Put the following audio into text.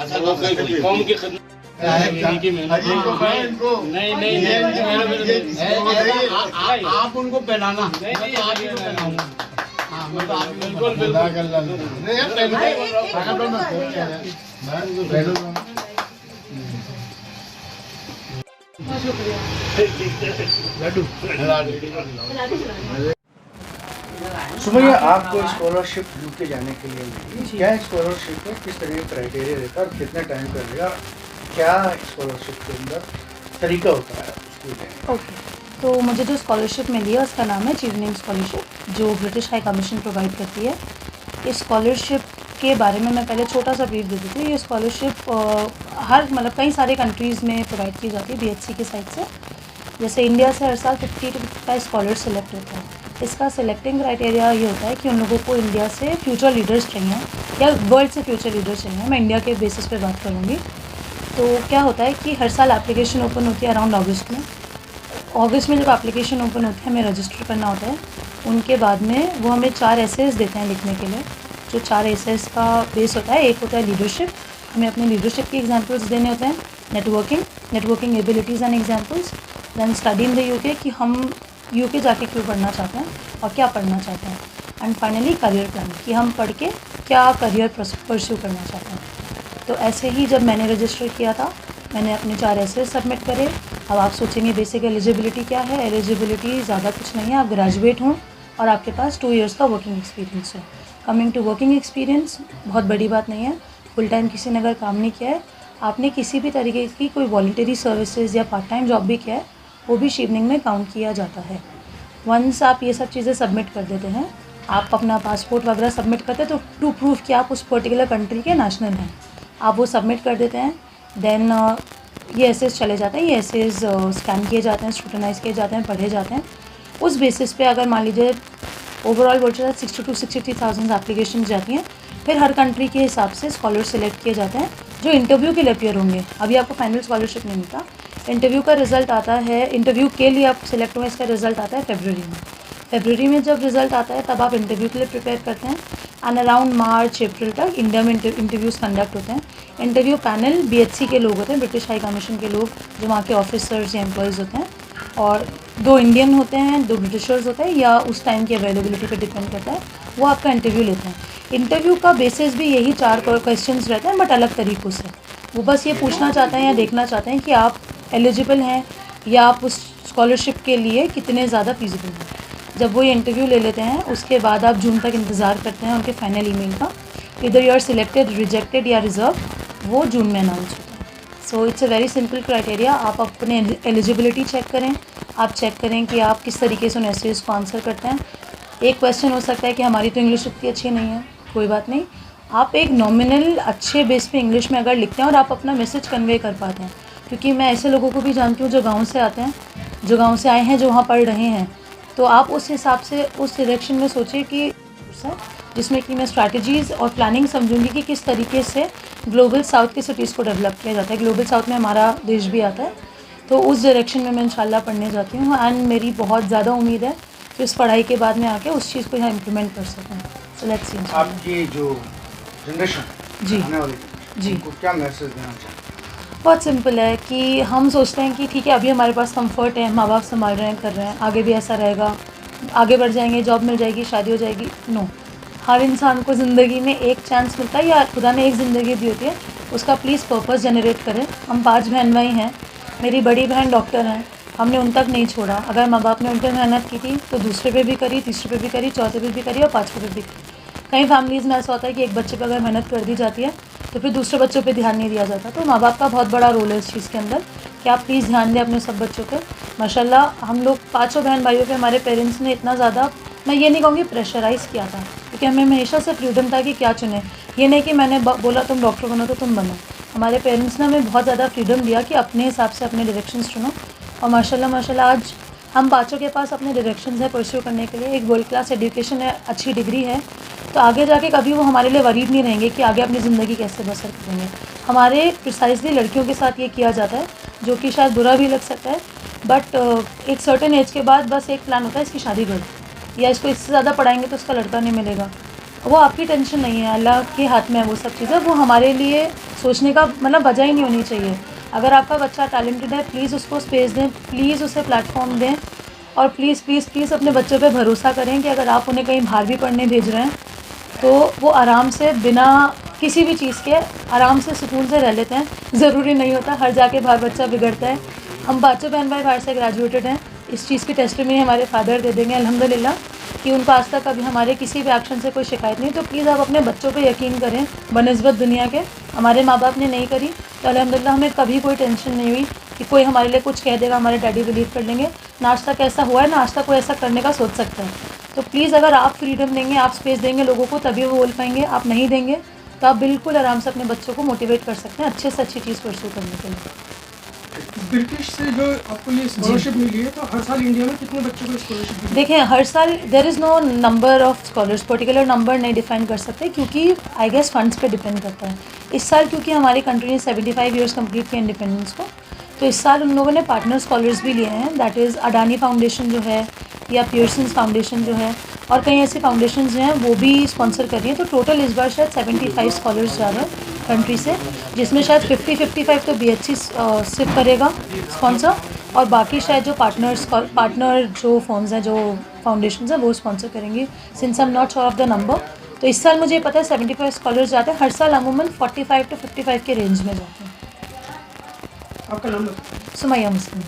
कौम की खिदमत नहीं आप उनको पहनाना मैं तो आप ही को पहनाऊंगा। हाँ मैं तो आप बिल्कुल सुमैया, आपको स्कॉलरशिप यूके जाने के लिए मिली, क्या स्कॉलरशिप है, किस तरह का क्राइटेरिया रहता है और कितना टाइम का रहेगा, क्या स्कॉलरशिप के अंदर तरीका होता है उसको देने का? ओके, तो मुझे जो स्कॉलरशिप मिली है उसका नाम है चीवनिंग स्कॉलरशिप, जो ब्रिटिश हाई कमीशन प्रोवाइड करती है। इस स्कॉलरशिप के बारे में मैं पहले छोटा सा ब्रीफ दे देती हूँ। ये स्कॉलरशिप हर मतलब कई सारे कंट्रीज़ में प्रोवाइड की जाती है BHC की साइड से। जैसे इंडिया से हर साल 50 to 55 स्कॉलर्स सेलेक्ट होते हैं। इसका सेलेक्टिंग क्राइटेरिया ये होता है कि उन लोगों को इंडिया से फ्यूचर लीडर्स चाहिए या वर्ल्ड से फ्यूचर लीडर्स चाहिए। मैं इंडिया के बेसिस पे बात करूँगी। तो क्या होता है कि हर साल एप्लीकेशन ओपन होती है अराउंड अगस्त में। अगस्त में जब एप्लीकेशन ओपन होती है हमें रजिस्टर करना होता है। उनके बाद में वो हमें 4 एसेस देते हैं लिखने के लिए। जो 4 एसेस का बेस होता है, एक होता है लीडरशिप, हमें अपने लीडरशिप के एग्जांपल्स देने होते हैं। Networking abilities and examples. Then study in the UK, कि हम यूके जाके क्यों पढ़ना चाहते हैं और क्या पढ़ना चाहते हैं। एंड फाइनली करियर प्लान, कि हम पढ़ के क्या करियर परस्यू करना चाहते हैं। तो ऐसे ही जब मैंने रजिस्टर किया था, मैंने अपने 4 एसेस सबमिट करे। अब आप सोचेंगे बेसिक एलिजिबिलिटी क्या है। एलिजिबिलिटी ज़्यादा कुछ नहीं है, आप ग्रेजुएट हों और आपके पास 2 इयर्स का वर्किंग एक्सपीरियंस हो। कमिंग टू वर्किंग एक्सपीरियंस, बहुत बड़ी बात नहीं है। फुल टाइम किसी ने अगर काम नहीं किया है, आपने किसी भी तरीके की कोई वॉलंटरी सर्विसेज या पार्ट टाइम जॉब भी किया है, वो भी शीवनिंग में काउंट किया जाता है। वंस आप ये सब चीज़ें सबमिट कर देते हैं, आप अपना पासपोर्ट वगैरह सबमिट करते हैं, तो टू प्रूफ कि आप उस पर्टिकुलर कंट्री के नेशनल हैं, आप वो सबमिट कर देते हैं। देन ये एसेस चले जाते हैं, ये एसेस स्कैन किए जाते हैं, स्क्रूटनाइज किए जाते हैं, पढ़े जाते हैं। उस बेसिस पे अगर मान लीजिए ओवरऑल बोल चला 60 to 63,000 एप्लीकेशन जाती हैं, फिर हर कंट्री के हिसाब से स्कॉलर सेलेक्ट किए जाते हैं जो इंटरव्यू के लिए अपियर होंगे। अभी आपको फाइनल स्कॉलरशिप नहीं मिलता, इंटरव्यू का रिजल्ट आता है, इंटरव्यू के लिए आप सिलेक्ट हुए, इसका रिजल्ट आता है फरवरी में जब रिजल्ट आता है तब आप इंटरव्यू के लिए प्रिपेयर करते हैं। एंड अराउंड मार्च अप्रैल तक इंडिया में इंटरव्यूज़ कंडक्ट होते हैं। इंटरव्यू पैनल BHC के लोग होते हैं, ब्रिटिश हाई कमीशन के लोग, जो वहाँ के ऑफिसर्स या एम्प्लॉयज़ होते हैं, और 2 इंडियन होते हैं, 2 ब्रिटिशर्स होते हैं, या उस टाइम की अवेलेबिलिटी पे डिपेंड करता है, वो आपका इंटरव्यू लेते हैं। इंटरव्यू का बेसिस भी यही 4 क्वेश्चंस रहते हैं, बट अलग तरीक़ों से। वो बस ये पूछना चाहते हैं या देखना चाहते हैं कि आप एलिजिबल हैं या आप उस स्कॉलरशिप के लिए कितने ज़्यादा फीजिबल हैं। जब वो ये इंटरव्यू ले लेते हैं, उसके बाद आप जून तक इंतज़ार करते हैं उनके फाइनल ईमेल का। इधर यू आर सिलेक्टेड, रिजेक्टेड या रिजर्व, वो जून में अनाउंस होता है। So it's a very simple criteria. आप अपने एलिजिबिलिटी चेक करें, आप चेक करें कि आप किस तरीके से उन एसेस को आंसर करते हैं। एक क्वेश्चन हो सकता है कि हमारी तो इंग्लिश इतनी अच्छी नहीं है, कोई बात नहीं, आप एक नॉमिनल अच्छे बेस पे इंग्लिश में अगर लिखते हैं और आप अपना मैसेज कन्वे कर पाते हैं, क्योंकि मैं ऐसे लोगों को भी जानती हूँ जो गाँव से आते हैं, जो गाँव से आए हैं, जो वहाँ पढ़ रहे हैं। तो आप उस हिसाब से उस डायरेक्शन में सोचिए कि जिसमें कि मैं स्ट्रैटेजीज़ और प्लानिंग समझूंगी कि किस तरीके से ग्लोबल साउथ की सिटीज़ को डेवलप किया जाता है। ग्लोबल साउथ में हमारा देश भी आता है, तो उस डायरेक्शन में मैं इंशाल्लाह पढ़ने जाती हूँ। एंड मेरी बहुत ज़्यादा उम्मीद है कि उस पढ़ाई के बाद में आके उस चीज़ को यहाँ इम्प्लीमेंट कर सकूँ। So let's see. आपकी जो जनरेशन जी आने वाली जी, उनको क्या मैसेज देना चाहते हैं? बहुत सिंपल है कि हम सोचते हैं कि ठीक है अभी हमारे पास कंफर्ट है, माँ बाप संभाल रहे हैं, कर रहे हैं, आगे भी ऐसा रहेगा, आगे बढ़ जाएंगे, जॉब मिल जाएगी, शादी हो जाएगी। नो, हर इंसान को ज़िंदगी में एक चांस मिलता है, या खुदा ने एक ज़िंदगी दी होती है, उसका प्लीज़ पर्पस जनरेट करें। हम 5 बहन भाई हैं, मेरी बड़ी बहन डॉक्टर हैं, हमने उन तक नहीं छोड़ा। अगर माँ बाप ने उन पर मेहनत की थी तो दूसरे पे भी करी, तीसरे पे भी करी, चौथे पे भी करी और 5वें पे भी करी। कई फैमिलीज़ में ऐसा होता है कि एक बच्चे पर अगर मेहनत कर दी जाती है तो फिर दूसरे बच्चों पे ध्यान नहीं दिया जाता। तो माँ बाप का बहुत बड़ा रोल है इस चीज़ के अंदर कि आप प्लीज़ ध्यान दें अपने सब बच्चों पे। माशाल्लाह हम लोग 5 बहन भाइयों पे हमारे पेरेंट्स ने इतना ज़्यादा, मैं ये नहीं कहूँगी प्रेशराइज़ किया था, क्योंकि हमें हमेशा से फ्रीडम था कि क्या चुने। ये नहीं कि मैंने बोला तुम डॉक्टर बनो तो तुम बनो। हमारे पेरेंट्स ने हमें बहुत ज़्यादा फ्रीडम दिया कि अपने हिसाब से अपने डायरेक्शंस चुनो। और माशाल्लाह आज हम 5 के पास अपने डायरेक्शंस है परस्यू करने के लिए। एक वर्ल्ड क्लास एजुकेशन है, अच्छी डिग्री है, तो आगे जाके कभी वो हमारे लिए वरीड नहीं रहेंगे कि आगे अपनी ज़िंदगी कैसे बसर करेंगे। हमारे प्रिसाइजली लड़कियों के साथ ये किया जाता है, जो कि शायद बुरा भी लग सकता है, बट एक सर्टेन एज के बाद बस एक प्लान होता है इसकी शादी कर, या इसको इससे ज़्यादा पढ़ाएंगे तो इसका लड़का नहीं मिलेगा, वो आपकी टेंशन नहीं है, अल्लाह के हाथ में है वो सब चीज़ें। वो हमारे लिए सोचने का मतलब वजह ही नहीं होनी चाहिए। अगर आपका बच्चा टैलेंटेड है, प्लीज़ उसको स्पेस दें, प्लीज़ उसे प्लेटफॉर्म दें, और प्लीज़ प्लीज़ प्लीज़ अपने बच्चों पे भरोसा करें कि अगर आप उन्हें कहीं बाहर भी पढ़ने भेज रहे हैं तो वो आराम से बिना किसी भी चीज़ के आराम से सुकून से रह लेते हैं। ज़रूरी नहीं होता हर जाके बाहर बच्चा बिगड़ता है। हम पाँचों बहन भाई बाहर से ग्रेजुएटेड हैं, इस चीज़ की टेस्टिमनी हमारे फादर दे देंगे अल्हम्दुलिल्लाह कि उनको आज तक कभी हमारे किसी भी एक्शन से कोई शिकायत नहीं। तो प्लीज़ आप अपने बच्चों पे यकीन करें बनिस्बत दुनिया के। हमारे माँ बाप ने नहीं करी तो अल्हम्दुलिल्लाह हमें कभी कोई टेंशन नहीं हुई कि कोई हमारे लिए कुछ कह देगा, हमारे डैडी बिलीव कर लेंगे। ना आज तक ऐसा हुआ है, ना आज तक कोई ऐसा करने का सोच सकता है। तो प्लीज़ अगर आप फ्रीडम देंगे, आप स्पेस देंगे लोगों को, तभी वो बोल पाएंगे। आप नहीं देंगे तो आप बिल्कुल आराम से अपने बच्चों को मोटिवेट कर सकते हैं अच्छे से अच्छी चीज़ परस्यू करने के लिए। ब्रिटिश से जो आपको ये स्कॉलरशिप मिली है, तो हर साल इंडिया में कितने बच्चों को स्कॉलरशिप मिली है? देखें, हर साल there is no number of scholars, particular number नहीं डिफाइन कर सकते क्योंकि आई गेस फंड्स पे डिपेंड करता है। इस साल क्योंकि हमारी कंट्री ने 75 ईयर्स कंप्लीट किए इंडिपेंडेंस को, तो इस साल उन लोगों ने पार्टनर स्कॉलर्स भी लिए हैं। दैट इज़ अडानी फाउंडेशन जो है, या पियर्सन्स फाउंडेशन जो है, और कई ऐसी फाउंडेशन जो हैं वो भी स्पॉन्सर कर रही हैं। तो टोटल इस बार शायद 75 स्कॉलर्स जा रहे हैं कंट्री से, जिसमें शायद 50-55 तो BHC सिर्फ करेगा स्पॉन्सर, और बाकी शायद जो पार्टनर जो फॉर्म्स हैं, जो फाउंडेशन हैं, वो स्पॉन्सर करेंगी। Since I am not sure of the number, तो इस साल मुझे पता है 75 स्कॉलर्स जाते हैं। हर साल अमूमन 45 to 55 के रेंज में जाते हैं। आपका नाम बताइए। सुमैया मुस्लिम।